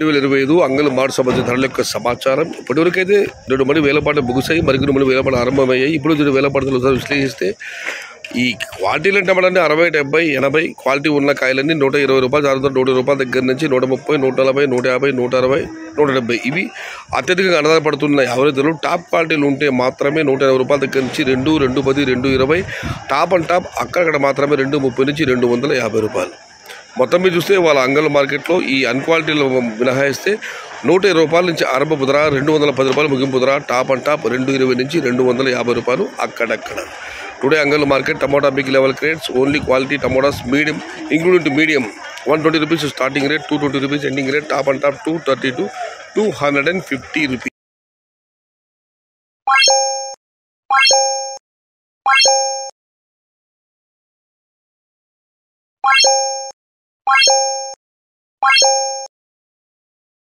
2025 అంగళ మాడు సంబంధించిన ధరల యొక్క సమాచారం. ఇప్పటివరకైతే 2 మణి వేలపాటలు ముగిశాయి, మరికొన్ని మణి వేలపాటలు ఆరంభమయ్యాయి. ఇప్పుడు 2 వేలపాటలు విశ్లేషిస్తే ఈ క్వాలిటీలు టమాటాలన్నీ 60, 70, 80 క్వాలిటీ ఉన్న కాయలన్నీ 120 రూపాయలు సాగుతారు. 100 రూపాయల దగ్గర నుంచి 130, 140, 150, 160, 170 ఇవి అత్యధికంగా ఆధారపడుతున్నాయి. ఎవరైతే టాప్ క్వాలిటీలు ఉంటే మాత్రమే 180 రూపాయల దగ్గర నుంచి 2, 210, 220 టాప్ అండ్ టాప్ అక్కడక్కడ మాత్రమే 230 నుంచి 250 రూపాయలు. మొత్తం మీద చూస్తే వాళ్ళ అంగళ మార్కెట్లో ఈ అన్క్వాలిటీలు మినహాయిస్తే 120 రూపాయల నుంచి ఆరంభ ధర, 210 రూపాయలు ముగింపు ధర, టాప్ అండ్ టాప్ 220 నుంచి 250 రూపాయలు అక్కడక్కడ. Today Angallu market tomato big level crates only quality tomatoes medium including medium 120 rupees starting rate, 220 rupees ending rate, top and top 230 to 250 rupees.